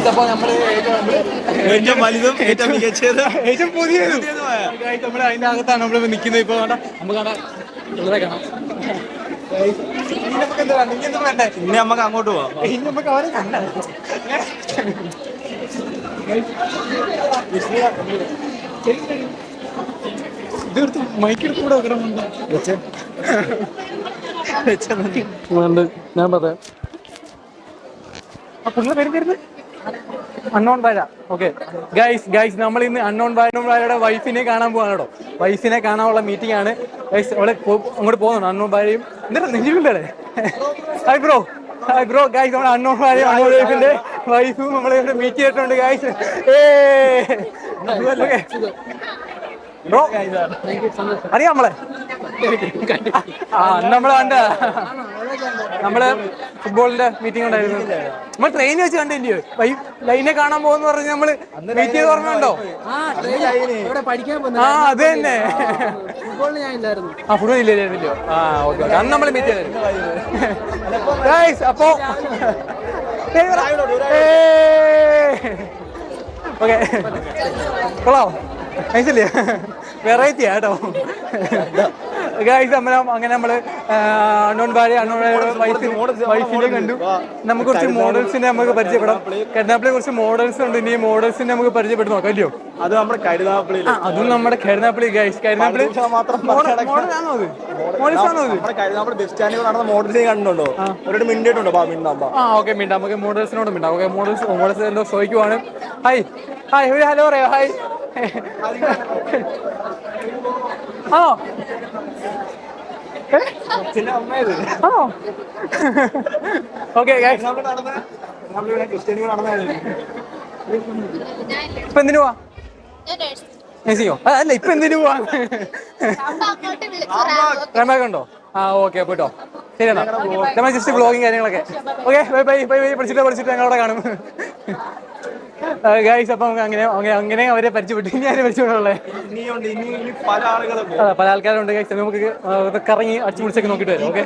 അപ്പൊ നമ്മള് ഏറ്റവും വലുതും ഏറ്റവും മികച്ചത് ഏറ്റവും പുതിയതും നമ്മള് അതിന്റെ അകത്താണ് നമ്മൾ നിൽക്കുന്നത്. ഇപ്പൊ നമുക്ക് കാണാം ഇനി നമുക്ക് അങ്ങോട്ട് പോവാം. നമുക്ക് അവരെ കണ്ട ഇതെടുത്ത് മൈക്കെടുത്ത് കൂടെ വെക്കണമെന്നുണ്ട്. ഞാൻ പറയാം. ആ പുള്ളിയുടെ പേര് തരുന്നത് അൺനോൺ ബായ. ഓക്കെ ഗൈസ് നമ്മൾ ഇന്ന് അൺനോൺ ബായയുടെ വൈഫിനെ കാണാൻ പോവാണ് കേട്ടോ. വൈഫിനെ കാണാനുള്ള മീറ്റിംഗ് ആണ് ഗൈസ്. അവളെ അങ്ങോട്ട് പോകുന്നുണ്ട്. അൺനോൺ ബായയും എന്നിട്ട് നെഞ്ചിലുണ്ടല്ലേ. Hi bro guys. നമ്മുടെ അൺനോൺ ബായ അൺനോൺ വൈഫിന്റെ വൈഫും നമ്മളെ മീറ്റ് ചെയ്തിട്ടുണ്ട് ഗൈസ്. ബ്രോ അറിയാം നമ്മളെ നമ്മള് കണ്ട നമ്മള് ഫുട്ബോളിന്റെ മീറ്റിംഗ് ഉണ്ടായിരുന്നു. നമ്മൾ ട്രെയിൻ വെച്ച് കണ്ടില്ലയോ ലൈനെ കാണാൻ പോകുന്ന പറഞ്ഞ് നമ്മള് മീറ്റ് ചെയ്ത് പറഞ്ഞുണ്ടോ? ആ അത് തന്നെ. ആ ഫുട്ബോൾ ഇല്ലായിരുന്നല്ലോ. ആ ഓക്കെ അന്ന് നമ്മള് മീറ്റ് ചെയ്തായിരുന്നു. അപ്പോ ഓക്കെ കൊള്ളാം. നൈസല്ലേ? വെറൈറ്റി ആട്ടോ ഗൈസ്. അങ്ങനെ നമ്മള് അണ്ണോൺ ബായ വൈഫിനെ കണ്ടു. നമുക്ക് കുറച്ച് മോഡൽസിനെ നമുക്ക് പരിചയപ്പെടാം. കരുനാപ്പള്ളിയെ കുറച്ച് മോഡൽസ് ഉണ്ട്. ഇനി മോഡൽസിനെ നമുക്ക് പരിചയപ്പെട്ട് നോക്കാം അല്ലയോ? അത് നമ്മുടെ കരുനാപ്പള്ളി. അതും നമ്മുടെ കരുനാപ്പള്ളി ഗൈസ്. കരുനാപ്പള്ളി മോഡലാണോ അത്? മോഡൽസാണോ അത്? കരുനാപ്പള്ളി ബസ് സ്റ്റാൻഡിൽ നടന്ന മോഡൽസിനെ കണ്ടുണ്ടോ? അവരോട് മിണ്ടിട്ടുണ്ടോ? ആ ഓക്കെ മിണ്ടാം. നമുക്ക് മോഡൽസിനോട് മിണ്ടാം. ഓക്കെ മോഡൽസ് എന്തോ ചോദിക്കുവാണ്. ഹായ് ഒരു ഹലോ പറയാം. ഹായ്. ആണോ? ആണോ? ഓക്കെ ഇപ്പൊ എന്തിനു പോവാ? അല്ല ഇപ്പൊ എന്തിനു പോവാ? റമേക്കുണ്ടോ? ആ ഓക്കെ പോയിട്ടോ. ശരി എന്നാ നമ്മൾ ജസ്റ്റ് വ്ളോഗിങ് കാര്യങ്ങളൊക്കെ. ഓക്കെ ബൈ പഠിച്ചിട്ട് ഞങ്ങളവിടെ കാണും ഗൈസ്. അപ്പം അങ്ങനെ അവരെ പരിചയപ്പെട്ടു. ഇനി ആരെ പരിചയപ്പെട്ടുള്ളേ? പല ആൾക്കാരുണ്ട് ഗൈസ്. നമുക്ക് കറങ്ങി അടിച്ചു പൊളിച്ചൊക്കെ നോക്കിയിട്ട് വരാം. ഓക്കെ.